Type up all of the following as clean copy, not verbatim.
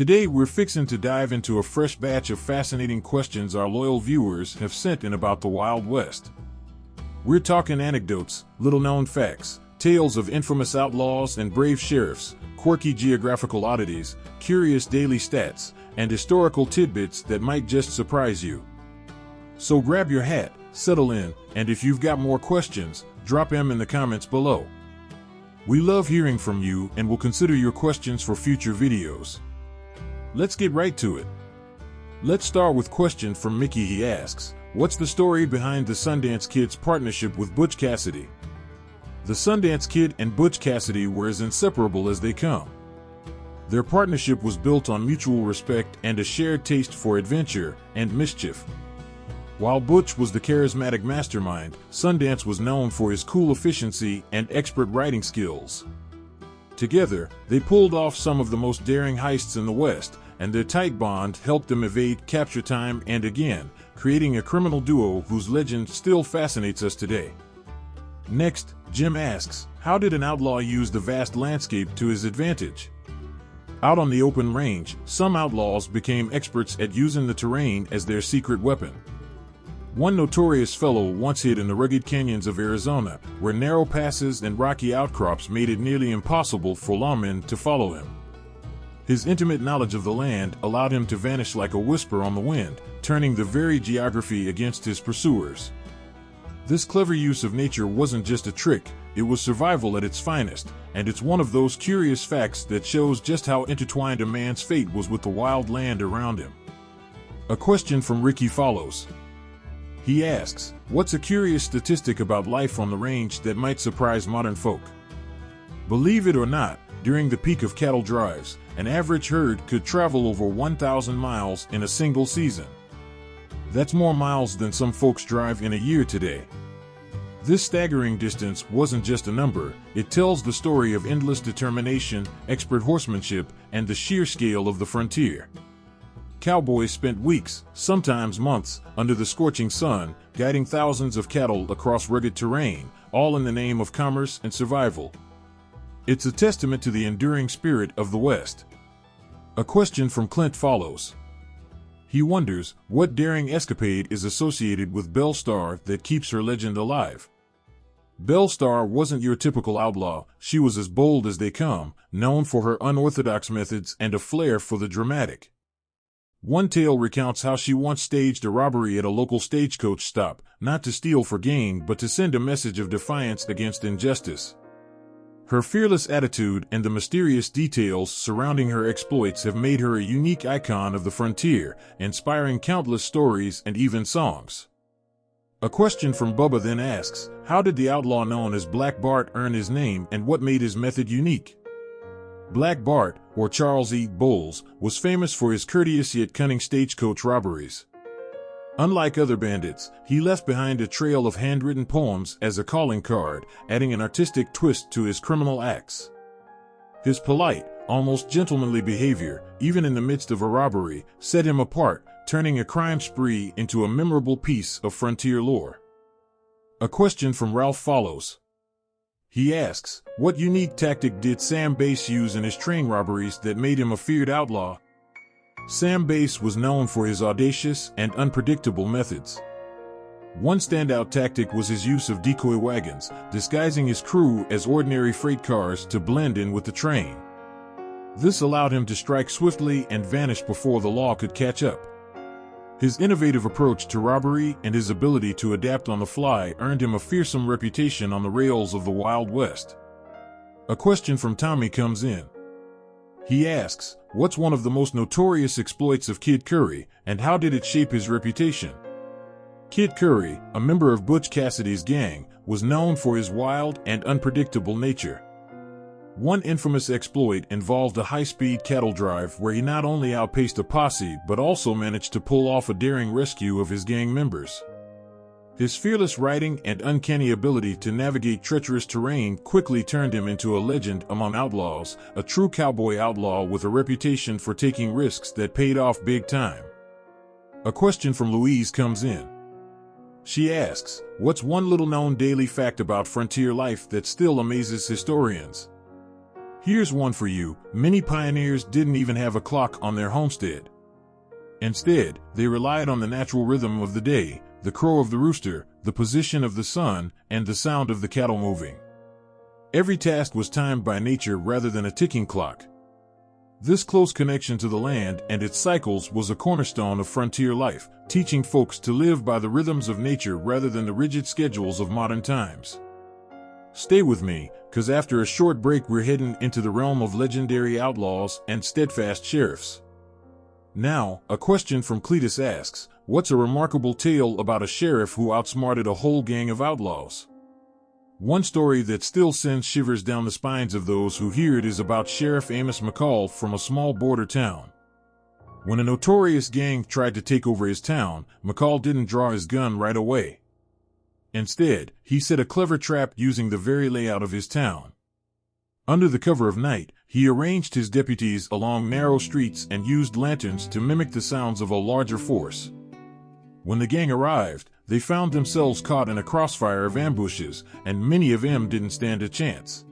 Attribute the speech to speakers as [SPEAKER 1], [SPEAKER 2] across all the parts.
[SPEAKER 1] Today we're fixing to dive into a fresh batch of fascinating questions our loyal viewers have sent in about the Wild West. We're talking anecdotes, little-known facts, tales of infamous outlaws and brave sheriffs, quirky geographical oddities, curious daily stats, and historical tidbits that might just surprise you. So grab your hat, settle in, and if you've got more questions, drop them in the comments below. We love hearing from you and will consider your questions for future videos. Let's get right to it. Let's start with a question from Mickey. He asks, what's the story behind the Sundance Kid's partnership with Butch Cassidy? The Sundance Kid and Butch Cassidy were as inseparable as they come. Their partnership was built on mutual respect and a shared taste for adventure and mischief. While Butch was the charismatic mastermind, Sundance was known for his cool efficiency and expert writing skills. Together, they pulled off some of the most daring heists in the West, and their tight bond helped them evade capture time and again, creating a criminal duo whose legend still fascinates us today. Next, Jim asks, how did an outlaw use the vast landscape to his advantage? Out on the open range, some outlaws became experts at using the terrain as their secret weapon. One notorious fellow once hid in the rugged canyons of Arizona, where narrow passes and rocky outcrops made it nearly impossible for lawmen to follow him. His intimate knowledge of the land allowed him to vanish like a whisper on the wind, turning the very geography against his pursuers. This clever use of nature wasn't just a trick, it was survival at its finest, and it's one of those curious facts that shows just how intertwined a man's fate was with the wild land around him. A question from Ricky follows. He asks, what's a curious statistic about life on the range that might surprise modern folk? Believe it or not, during the peak of cattle drives, an average herd could travel over 1,000 miles in a single season. That's more miles than some folks drive in a year today. This staggering distance wasn't just a number, it tells the story of endless determination, expert horsemanship, and the sheer scale of the frontier. Cowboys spent weeks, sometimes months, under the scorching sun, guiding thousands of cattle across rugged terrain, all in the name of commerce and survival. It's a testament to the enduring spirit of the West. A question from Clint follows. He wonders, what daring escapade is associated with Belle Starr that keeps her legend alive? Belle Starr wasn't your typical outlaw, she was as bold as they come, known for her unorthodox methods and a flair for the dramatic. One tale recounts how she once staged a robbery at a local stagecoach stop, not to steal for gain but to send a message of defiance against injustice. Her fearless attitude and the mysterious details surrounding her exploits have made her a unique icon of the frontier, inspiring countless stories and even songs. A question from Bubba then asks, how did the outlaw known as Black Bart earn his name and what made his method unique? Black Bart, or Charles E. Bowles, was famous for his courteous yet cunning stagecoach robberies. Unlike other bandits, he left behind a trail of handwritten poems as a calling card, adding an artistic twist to his criminal acts. His polite, almost gentlemanly behavior, even in the midst of a robbery, set him apart, turning a crime spree into a memorable piece of frontier lore. A question from Ralph follows. He asks, what unique tactic did Sam Bass use in his train robberies that made him a feared outlaw? Sam Bass was known for his audacious and unpredictable methods. One standout tactic was his use of decoy wagons, disguising his crew as ordinary freight cars to blend in with the train. This allowed him to strike swiftly and vanish before the law could catch up. His innovative approach to robbery and his ability to adapt on the fly earned him a fearsome reputation on the rails of the Wild West. A question from Tommy comes in. He asks, what's one of the most notorious exploits of Kid Curry, and how did it shape his reputation? Kid Curry, a member of Butch Cassidy's gang, was known for his wild and unpredictable nature. One infamous exploit involved a high-speed cattle drive where he not only outpaced a posse but also managed to pull off a daring rescue of his gang members. His fearless riding and uncanny ability to navigate treacherous terrain quickly turned him into a legend among outlaws, a true cowboy outlaw with a reputation for taking risks that paid off big time. A question from Louise comes in. She asks, what's one little-known daily fact about frontier life that still amazes historians? Here's one for you: many pioneers didn't even have a clock on their homestead. Instead, they relied on the natural rhythm of the day, the crow of the rooster, the position of the sun, and the sound of the cattle moving. Every task was timed by nature rather than a ticking clock. This close connection to the land and its cycles was a cornerstone of frontier life, teaching folks to live by the rhythms of nature rather than the rigid schedules of modern times. Stay with me, 'cause after a short break we're heading into the realm of legendary outlaws and steadfast sheriffs. Now, a question from Cletus asks, what's a remarkable tale about a sheriff who outsmarted a whole gang of outlaws? One story that still sends shivers down the spines of those who hear it is about Sheriff Amos McCall from a small border town. When a notorious gang tried to take over his town, McCall didn't draw his gun right away. Instead, he set a clever trap using the very layout of his town. Under the cover of night, he arranged his deputies along narrow streets and used lanterns to mimic the sounds of a larger force. When the gang arrived, they found themselves caught in a crossfire of ambushes, and many of them didn't stand a chance.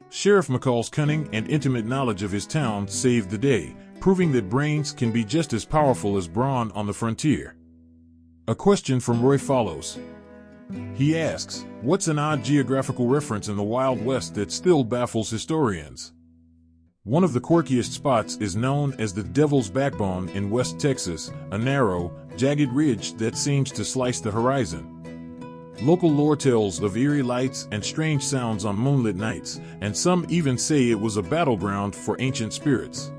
[SPEAKER 1] Sheriff McCall's cunning and intimate knowledge of his town saved the day, proving that brains can be just as powerful as brawn on the frontier. A question from Roy follows. He asks, what's an odd geographical reference in the Wild West that still baffles historians? One of the quirkiest spots is known as the Devil's Backbone in West Texas, a narrow, jagged ridge that seems to slice the horizon. Local lore tells of eerie lights and strange sounds on moonlit nights, and some even say it was a battleground for ancient spirits.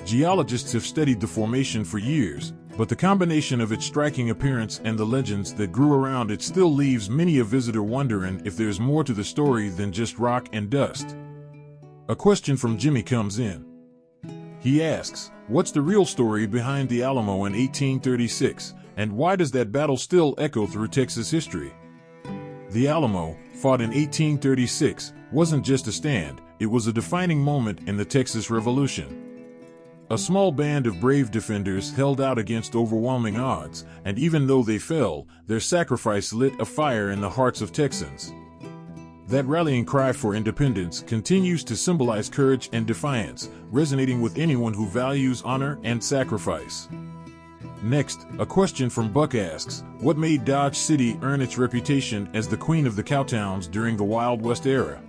[SPEAKER 1] Geologists have studied the formation for years, but the combination of its striking appearance and the legends that grew around it still leaves many a visitor wondering if there's more to the story than just rock and dust. A question from Jimmy comes in. He asks, what's the real story behind the Alamo in 1836, and why does that battle still echo through Texas history? The Alamo, fought in 1836, wasn't just a stand, it was a defining moment in the Texas Revolution. A small band of brave defenders held out against overwhelming odds, and even though they fell, their sacrifice lit a fire in the hearts of Texans. That rallying cry for independence continues to symbolize courage and defiance, resonating with anyone who values honor and sacrifice. Next, a question from Buck asks, what made Dodge City earn its reputation as the queen of the cowtowns during the Wild West era?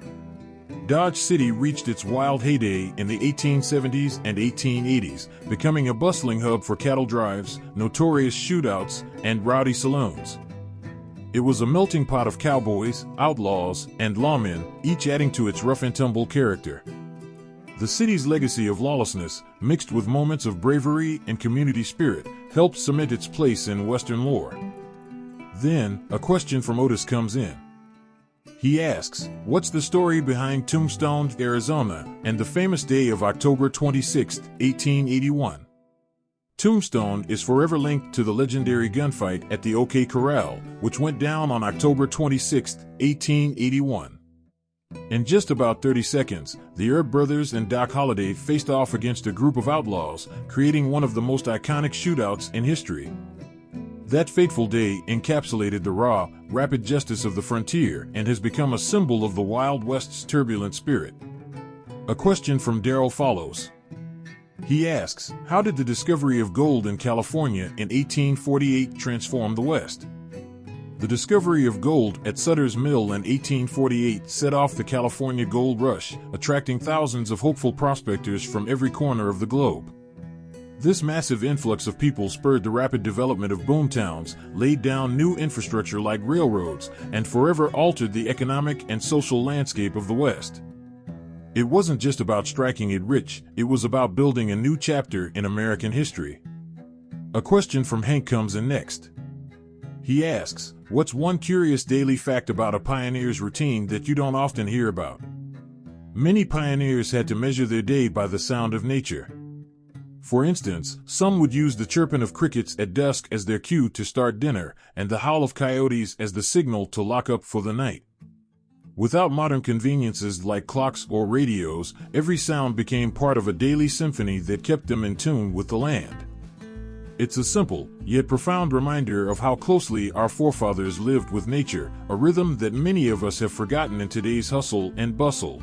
[SPEAKER 1] Dodge City reached its wild heyday in the 1870s and 1880s, becoming a bustling hub for cattle drives, notorious shootouts, and rowdy saloons. It was a melting pot of cowboys, outlaws, and lawmen, each adding to its rough-and-tumble character. The city's legacy of lawlessness, mixed with moments of bravery and community spirit, helped cement its place in Western lore. Then, a question from Otis comes in. He asks, what's the story behind Tombstone, Arizona, and the famous day of October 26, 1881? Tombstone is forever linked to the legendary gunfight at the OK Corral, which went down on October 26, 1881. In just about 30 seconds, the Earp brothers and Doc Holliday faced off against a group of outlaws, creating one of the most iconic shootouts in history. That fateful day encapsulated the raw, rapid justice of the frontier and has become a symbol of the Wild West's turbulent spirit. A question from Daryl follows. He asks, how did the discovery of gold in California in 1848 transform the West? The discovery of gold at Sutter's Mill in 1848 set off the California gold rush, attracting thousands of hopeful prospectors from every corner of the globe. This massive influx of people spurred the rapid development of boomtowns, laid down new infrastructure like railroads, and forever altered the economic and social landscape of the West. It wasn't just about striking it rich, it was about building a new chapter in American history. A question from Hank comes in next. He asks, what's one curious daily fact about a pioneer's routine that you don't often hear about? Many pioneers had to measure their day by the sound of nature. For instance, some would use the chirping of crickets at dusk as their cue to start dinner, and the howl of coyotes as the signal to lock up for the night. Without modern conveniences like clocks or radios, every sound became part of a daily symphony that kept them in tune with the land. It's a simple, yet profound reminder of how closely our forefathers lived with nature, a rhythm that many of us have forgotten in today's hustle and bustle.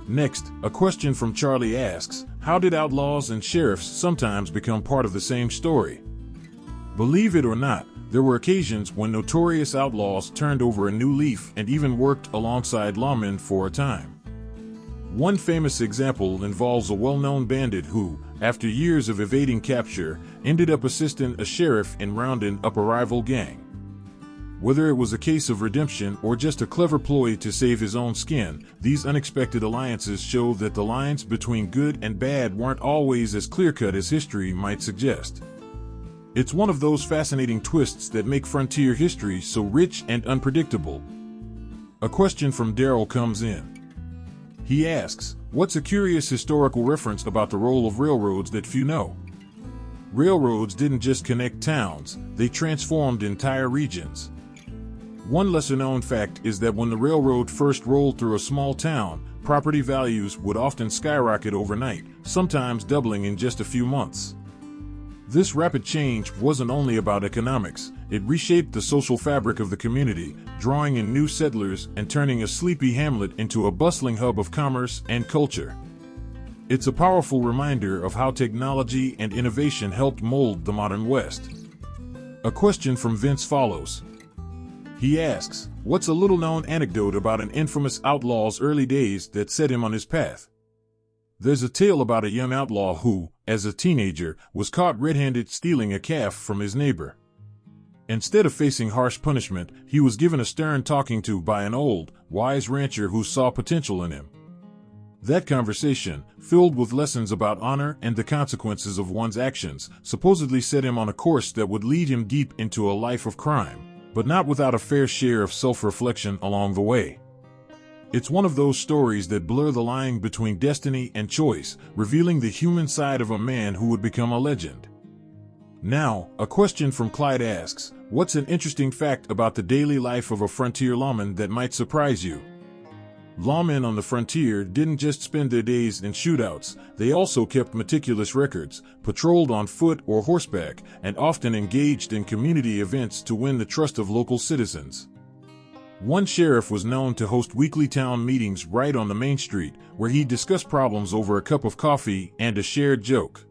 [SPEAKER 1] Next, a question from Charlie asks, how did outlaws and sheriffs sometimes become part of the same story? Believe it or not, there were occasions when notorious outlaws turned over a new leaf and even worked alongside lawmen for a time. One famous example involves a well-known bandit who, after years of evading capture, ended up assisting a sheriff in rounding up a rival gang. Whether it was a case of redemption or just a clever ploy to save his own skin, these unexpected alliances show that the lines between good and bad weren't always as clear-cut as history might suggest. It's one of those fascinating twists that make frontier history so rich and unpredictable. A question from Daryl comes in. He asks, what's a curious historical reference about the role of railroads that few know? Railroads didn't just connect towns, they transformed entire regions. One lesser-known fact is that when the railroad first rolled through a small town, property values would often skyrocket overnight, sometimes doubling in just a few months. This rapid change wasn't only about economics, it reshaped the social fabric of the community, drawing in new settlers and turning a sleepy hamlet into a bustling hub of commerce and culture. It's a powerful reminder of how technology and innovation helped mold the modern West. A question from Vince follows. He asks, what's a little-known anecdote about an infamous outlaw's early days that set him on his path? There's a tale about a young outlaw who, as a teenager, was caught red-handed stealing a calf from his neighbor. Instead of facing harsh punishment, he was given a stern talking to by an old, wise rancher who saw potential in him. That conversation, filled with lessons about honor and the consequences of one's actions, supposedly set him on a course that would lead him deep into a life of crime, but not without a fair share of self-reflection along the way. It's one of those stories that blur the line between destiny and choice, revealing the human side of a man who would become a legend. Now, a question from Clyde asks, what's an interesting fact about the daily life of a frontier lawman that might surprise you? Lawmen on the frontier didn't just spend their days in shootouts, they also kept meticulous records, patrolled on foot or horseback, and often engaged in community events to win the trust of local citizens. One sheriff was known to host weekly town meetings right on the main street, where he'd discuss problems over a cup of coffee and a shared joke.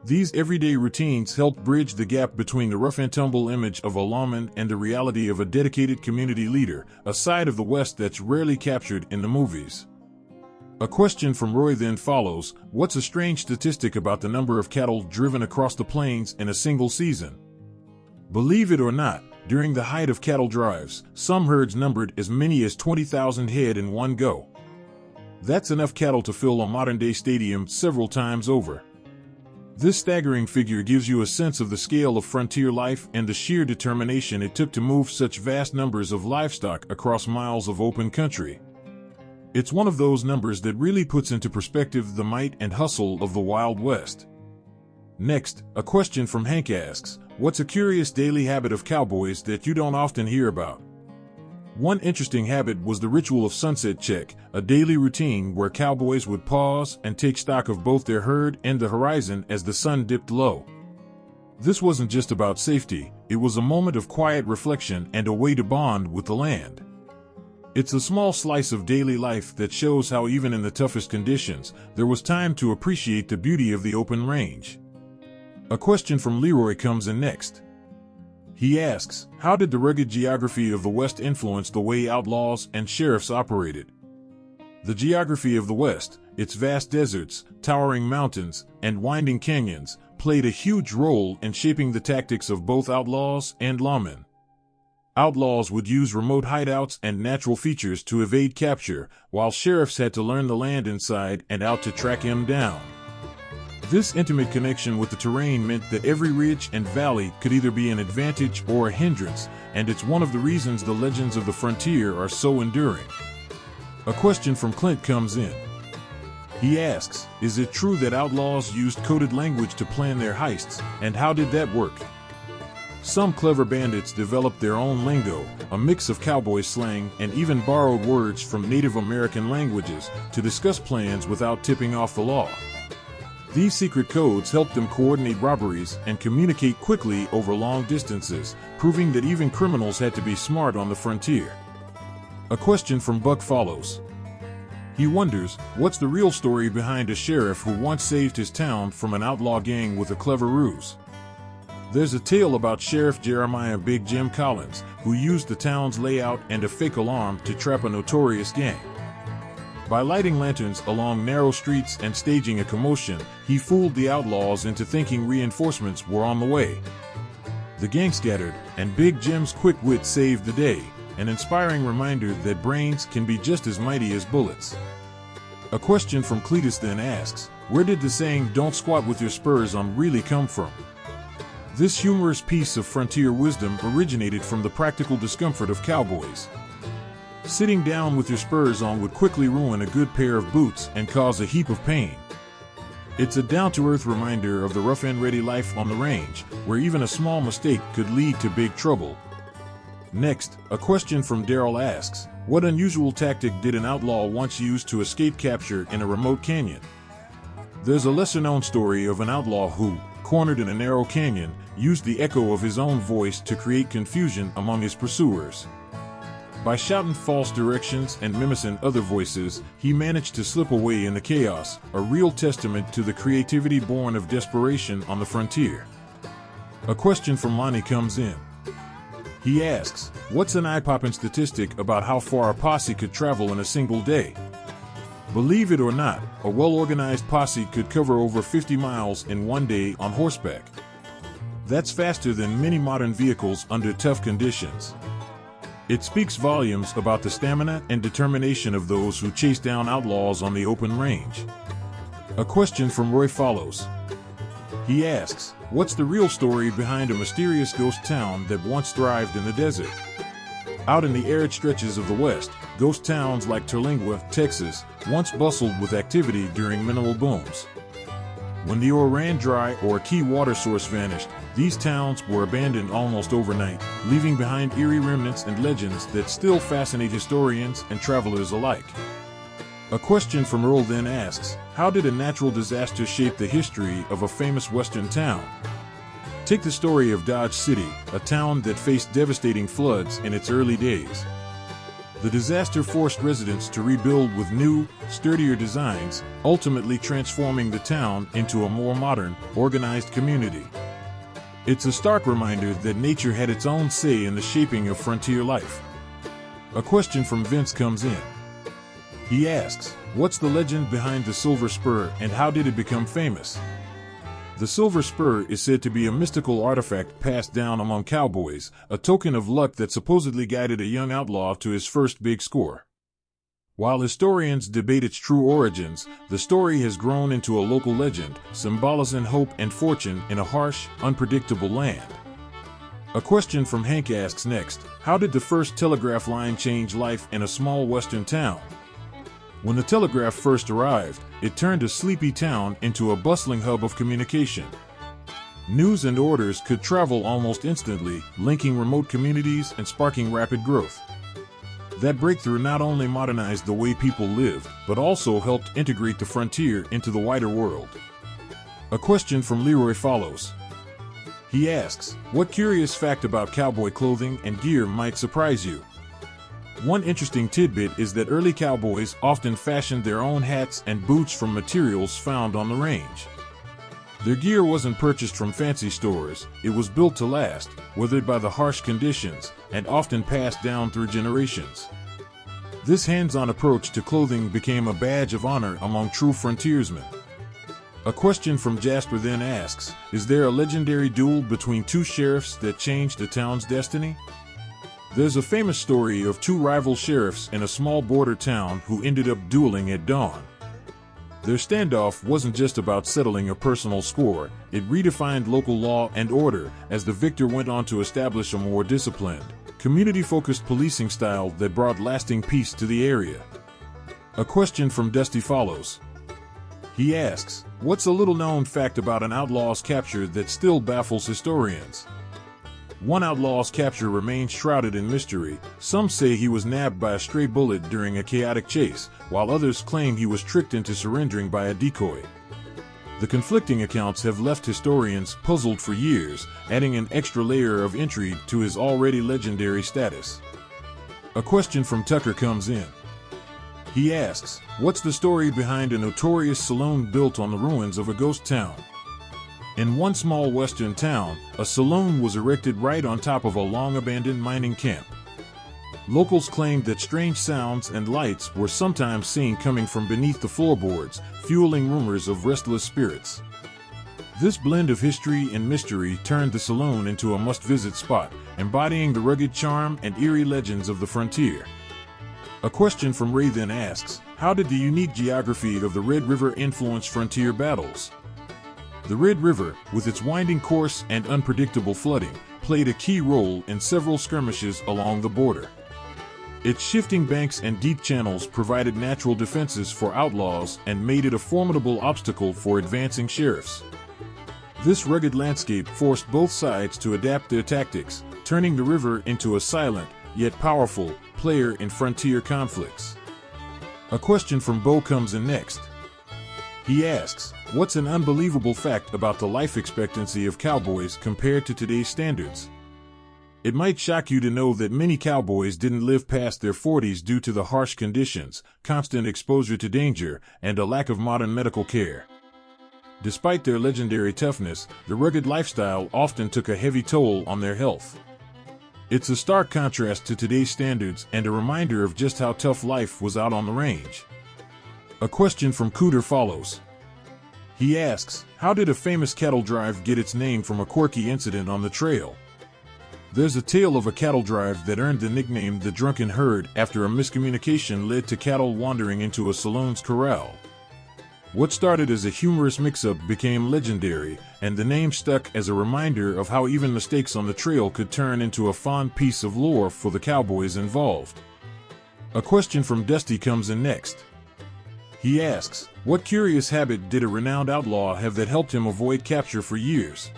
[SPEAKER 1] These everyday routines helped bridge the gap between the rough-and-tumble image of a lawman and the reality of a dedicated community leader, a side of the West that's rarely captured in the movies. A question from Roy then follows, what's a strange statistic about the number of cattle driven across the plains in a single season? Believe it or not, during the height of cattle drives, some herds numbered as many as 20,000 head in one go. That's enough cattle to fill a modern-day stadium several times over. This staggering figure gives you a sense of the scale of frontier life and the sheer determination it took to move such vast numbers of livestock across miles of open country. It's one of those numbers that really puts into perspective the might and hustle of the Wild West. Next, a question from Hank asks, what's a curious daily habit of cowboys that you don't often hear about? One interesting habit was the ritual of sunset check, a daily routine where cowboys would pause and take stock of both their herd and the horizon as the sun dipped low. This wasn't just about safety, it was a moment of quiet reflection and a way to bond with the land. It's a small slice of daily life that shows how even in the toughest conditions, there was time to appreciate the beauty of the open range. A question from Leroy comes in next. He asks, how did the rugged geography of the West influence the way outlaws and sheriffs operated? The geography of the West, its vast deserts, towering mountains, and winding canyons, played a huge role in shaping the tactics of both outlaws and lawmen. Outlaws would use remote hideouts and natural features to evade capture, while sheriffs had to learn the land inside and out to track him down. This intimate connection with the terrain meant that every ridge and valley could either be an advantage or a hindrance, and it's one of the reasons the legends of the frontier are so enduring. A question from Clint comes in. He asks, is it true that outlaws used coded language to plan their heists, and how did that work? Some clever bandits developed their own lingo, a mix of cowboy slang and even borrowed words from Native American languages to discuss plans without tipping off the law. These secret codes helped them coordinate robberies and communicate quickly over long distances, proving that even criminals had to be smart on the frontier. A question from Buck follows. He wonders, what's the real story behind a sheriff who once saved his town from an outlaw gang with a clever ruse? There's a tale about Sheriff Jeremiah Big Jim Collins, who used the town's layout and a fake alarm to trap a notorious gang. By lighting lanterns along narrow streets and staging a commotion, he fooled the outlaws into thinking reinforcements were on the way. The gang scattered, and Big Jim's quick wit saved the day, an inspiring reminder that brains can be just as mighty as bullets. A question from Cletus then asks, where did the saying "don't squat with your spurs on" really come from? This humorous piece of frontier wisdom originated from the practical discomfort of cowboys. Sitting down with your spurs on would quickly ruin a good pair of boots and cause a heap of pain. It's a down-to-earth reminder of the rough and ready life on the range, where even a small mistake could lead to big trouble. Next, a question from Daryl asks, what unusual tactic did an outlaw once use to escape capture in a remote canyon? There's a lesser-known story of an outlaw who, cornered in a narrow canyon, used the echo of his own voice to create confusion among his pursuers. By shouting false directions and mimicking other voices, he managed to slip away in the chaos, a real testament to the creativity born of desperation on the frontier. A question from Lonnie comes in. He asks, what's an eye-popping statistic about how far a posse could travel in a single day? Believe it or not, a well-organized posse could cover over 50 miles in one day on horseback. That's faster than many modern vehicles under tough conditions. It speaks volumes about the stamina and determination of those who chase down outlaws on the open range. A question from Roy follows. He asks, what's the real story behind a mysterious ghost town that once thrived in the desert? Out in the arid stretches of the West, ghost towns like Terlingua, Texas, once bustled with activity during mineral booms. When the ore ran dry or a key water source vanished, these towns were abandoned almost overnight, leaving behind eerie remnants and legends that still fascinate historians and travelers alike. A question from Earl then asks, how did a natural disaster shape the history of a famous western town? Take the story of Dodge City, a town that faced devastating floods in its early days. The disaster forced residents to rebuild with new, sturdier designs, ultimately transforming the town into a more modern, organized community. It's a stark reminder that nature had its own say in the shaping of frontier life. A question from Vince comes in. He asks, what's the legend behind the Silver Spur and how did it become famous? The Silver Spur is said to be a mystical artifact passed down among cowboys, a token of luck that supposedly guided a young outlaw to his first big score. While historians debate its true origins, the story has grown into a local legend, symbolizing hope and fortune in a harsh, unpredictable land. A question from Hank asks next, how did the first telegraph line change life in a small western town? When the telegraph first arrived, it turned a sleepy town into a bustling hub of communication. News and orders could travel almost instantly, linking remote communities and sparking rapid growth. That breakthrough not only modernized the way people lived, but also helped integrate the frontier into the wider world. A question from Leroy follows. He asks, what curious fact about cowboy clothing and gear might surprise you? One interesting tidbit is that early cowboys often fashioned their own hats and boots from materials found on the range. Their gear wasn't purchased from fancy stores, it was built to last, weathered by the harsh conditions, and often passed down through generations. This hands-on approach to clothing became a badge of honor among true frontiersmen. A question from Jasper then asks, is there a legendary duel between two sheriffs that changed the town's destiny? There's a famous story of two rival sheriffs in a small border town who ended up dueling at dawn. Their standoff wasn't just about settling a personal score, it redefined local law and order as the victor went on to establish a more disciplined, community-focused policing style that brought lasting peace to the area. A question from Dusty follows. He asks, what's a little-known fact about an outlaw's capture that still baffles historians? One outlaw's capture remains shrouded in mystery. Some say he was nabbed by a stray bullet during a chaotic chase, while others claim he was tricked into surrendering by a decoy. The conflicting accounts have left historians puzzled for years, adding an extra layer of intrigue to his already legendary status. A question from Tucker comes in. He asks, what's the story behind a notorious saloon built on the ruins of a ghost town? In one small western town, a saloon was erected right on top of a long-abandoned mining camp. Locals claimed that strange sounds and lights were sometimes seen coming from beneath the floorboards, fueling rumors of restless spirits. This blend of history and mystery turned the saloon into a must-visit spot, embodying the rugged charm and eerie legends of the frontier. A question from Ray then asks, how did the unique geography of the Red River influence frontier battles? The Red River, with its winding course and unpredictable flooding, played a key role in several skirmishes along the border. Its shifting banks and deep channels provided natural defenses for outlaws and made it a formidable obstacle for advancing sheriffs. This rugged landscape forced both sides to adapt their tactics, turning the river into a silent, yet powerful, player in frontier conflicts. A question from Bo comes in next. He asks, what's an unbelievable fact about the life expectancy of cowboys compared to today's standards? It might shock you to know that many cowboys didn't live past their 40s due to the harsh conditions, constant exposure to danger, and a lack of modern medical care. Despite their legendary toughness, the rugged lifestyle often took a heavy toll on their health. It's a stark contrast to today's standards and a reminder of just how tough life was out on the range. A question from Cooter follows. He asks, how did a famous cattle drive get its name from a quirky incident on the trail? There's a tale of a cattle drive that earned the nickname the Drunken Herd after a miscommunication led to cattle wandering into a saloon's corral. What started as a humorous mix-up became legendary, and the name stuck as a reminder of how even mistakes on the trail could turn into a fun piece of lore for the cowboys involved. A question from Dusty comes in next. He asks, what curious habit did a renowned outlaw have that helped him avoid capture for years?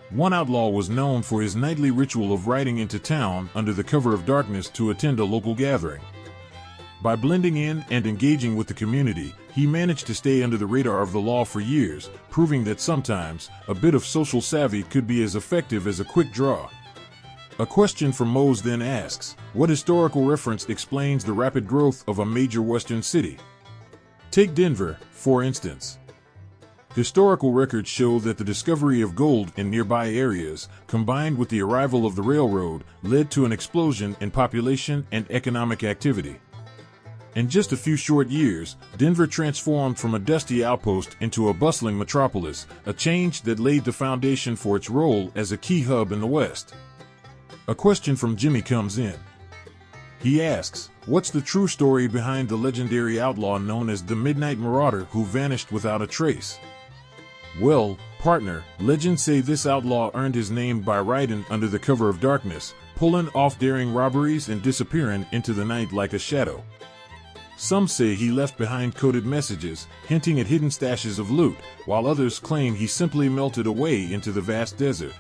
[SPEAKER 1] One outlaw was known for his nightly ritual of riding into town under the cover of darkness to attend a local gathering. By blending in and engaging with the community, he managed to stay under the radar of the law for years, proving that sometimes a bit of social savvy could be as effective as a quick draw. A question from Mose then asks, what historical reference explains the rapid growth of a major western city? Take Denver, for instance. Historical records show that the discovery of gold in nearby areas, combined with the arrival of the railroad, led to an explosion in population and economic activity. In just a few short years, Denver transformed from a dusty outpost into a bustling metropolis, a change that laid the foundation for its role as a key hub in the West. A question from Jimmy comes in. He asks, what's the true story behind the legendary outlaw known as the Midnight Marauder who vanished without a trace? Well, partner, legends say this outlaw earned his name by riding under the cover of darkness, pulling off daring robberies and disappearing into the night like a shadow. Some say he left behind coded messages, hinting at hidden stashes of loot, while others claim he simply melted away into the vast desert.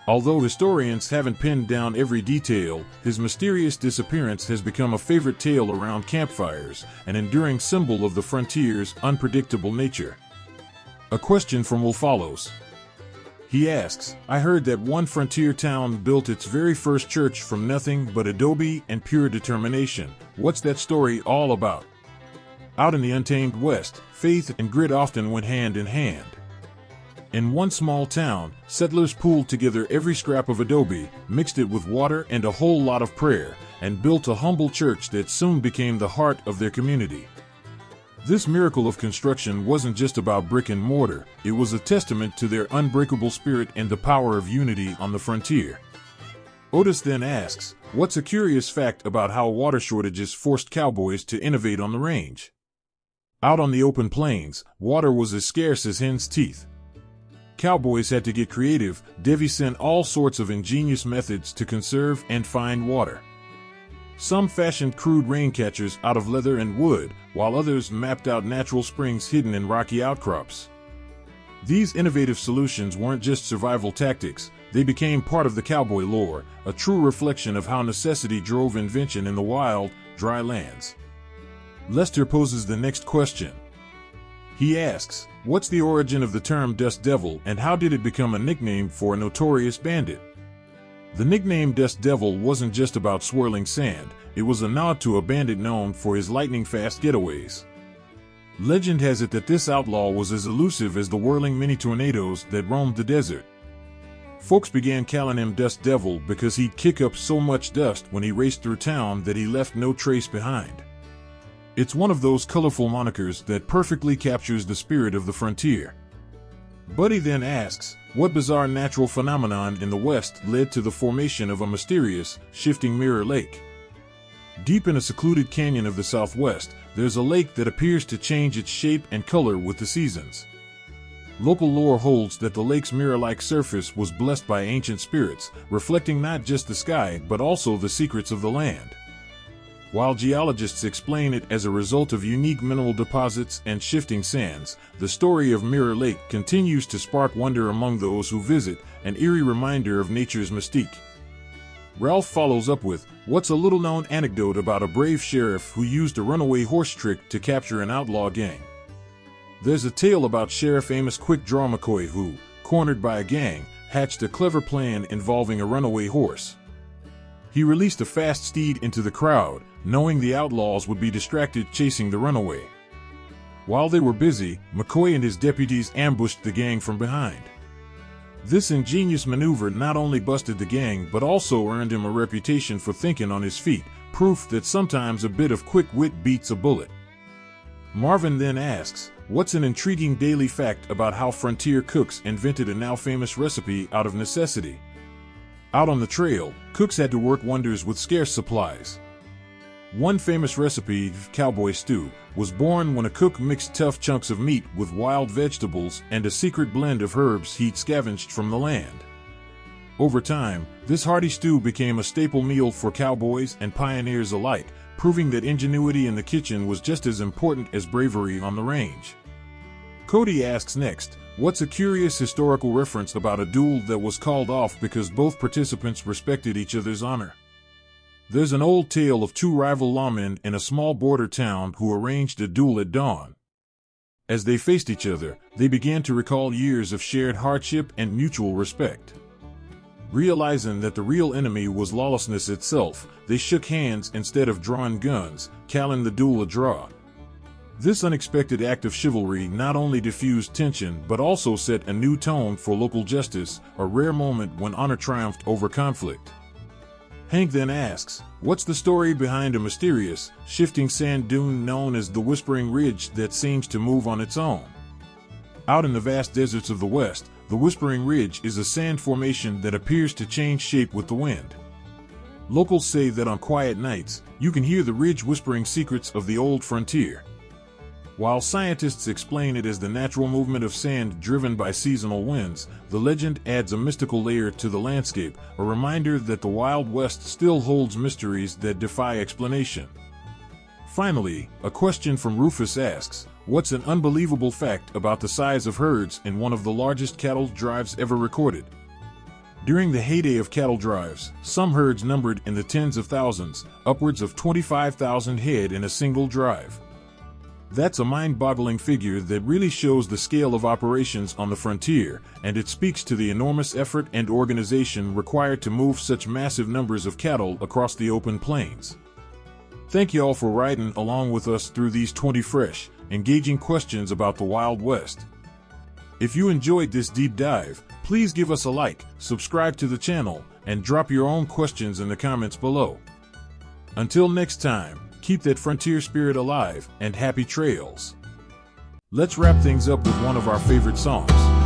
[SPEAKER 1] Although historians haven't pinned down every detail, his mysterious disappearance has become a favorite tale around campfires, an enduring symbol of the frontier's unpredictable nature. A question from Will follows. He asks, I heard that one frontier town built its very first church from nothing but adobe and pure determination. What's that story all about? Out in the untamed West, faith and grit often went hand in hand. In one small town, settlers pooled together every scrap of adobe, mixed it with water and a whole lot of prayer, and built a humble church that soon became the heart of their community. This miracle of construction wasn't just about brick and mortar, it was a testament to their unbreakable spirit and the power of unity on the frontier. Otis then asks, what's a curious fact about how water shortages forced cowboys to innovate on the range? Out on the open plains, water was as scarce as hen's teeth. Cowboys had to get creative, devising all sorts of ingenious methods to conserve and find water. Some fashioned crude rain catchers out of leather and wood, while others mapped out natural springs hidden in rocky outcrops. These innovative solutions weren't just survival tactics, they became part of the cowboy lore, a true reflection of how necessity drove invention in the wild, dry lands. Lester poses the next question. He asks, what's the origin of the term Dust Devil and how did it become a nickname for a notorious bandit? The nickname Dust Devil wasn't just about swirling sand, it was a nod to a bandit known for his lightning-fast getaways. Legend has it that this outlaw was as elusive as the whirling mini-tornadoes that roamed the desert. Folks began calling him Dust Devil because he'd kick up so much dust when he raced through town that he left no trace behind. It's one of those colorful monikers that perfectly captures the spirit of the frontier. Buddy then asks, what bizarre natural phenomenon in the West led to the formation of a mysterious, shifting mirror lake? Deep in a secluded canyon of the Southwest, there's a lake that appears to change its shape and color with the seasons. Local lore holds that the lake's mirror-like surface was blessed by ancient spirits, reflecting not just the sky but also the secrets of the land. While geologists explain it as a result of unique mineral deposits and shifting sands, the story of Mirror Lake continues to spark wonder among those who visit, an eerie reminder of nature's mystique. Ralph follows up with, what's a little-known anecdote about a brave sheriff who used a runaway horse trick to capture an outlaw gang? There's a tale about Sheriff Amos Quick Draw McCoy who, cornered by a gang, hatched a clever plan involving a runaway horse. He released a fast steed into the crowd, knowing the outlaws would be distracted chasing the runaway. While they were busy, McCoy and his deputies ambushed the gang from behind. This ingenious maneuver not only busted the gang but also earned him a reputation for thinking on his feet, proof that sometimes a bit of quick wit beats a bullet. Marvin then asks, what's an intriguing daily fact about how frontier cooks invented a now-famous recipe out of necessity? Out on the trail, cooks had to work wonders with scarce supplies. One famous recipe, cowboy stew, was born when a cook mixed tough chunks of meat with wild vegetables and a secret blend of herbs he'd scavenged from the land. Over time, this hearty stew became a staple meal for cowboys and pioneers alike, proving that ingenuity in the kitchen was just as important as bravery on the range. Cody asks next, what's a curious historical reference about a duel that was called off because both participants respected each other's honor? There's an old tale of two rival lawmen in a small border town who arranged a duel at dawn. As they faced each other, they began to recall years of shared hardship and mutual respect. Realizing that the real enemy was lawlessness itself, they shook hands instead of drawing guns, calling the duel a draw. This unexpected act of chivalry not only diffused tension but also set a new tone for local justice, a rare moment when honor triumphed over conflict. Hank then asks, what's the story behind a mysterious, shifting sand dune known as the Whispering Ridge that seems to move on its own? Out in the vast deserts of the West, the Whispering Ridge is a sand formation that appears to change shape with the wind. Locals say that on quiet nights, you can hear the ridge whispering secrets of the old frontier. While scientists explain it as the natural movement of sand driven by seasonal winds, the legend adds a mystical layer to the landscape, a reminder that the Wild West still holds mysteries that defy explanation. Finally, a question from Rufus asks, what's an unbelievable fact about the size of herds in one of the largest cattle drives ever recorded? During the heyday of cattle drives, some herds numbered in the tens of thousands, upwards of 25,000 head in a single drive. That's a mind-boggling figure that really shows the scale of operations on the frontier, and it speaks to the enormous effort and organization required to move such massive numbers of cattle across the open plains. Thank you all for riding along with us through these 20 fresh, engaging questions about the Wild West. If you enjoyed this deep dive, please give us a like, subscribe to the channel, and drop your own questions in the comments below. Until next time, keep that frontier spirit alive, and happy trails. Let's wrap things up with one of our favorite songs.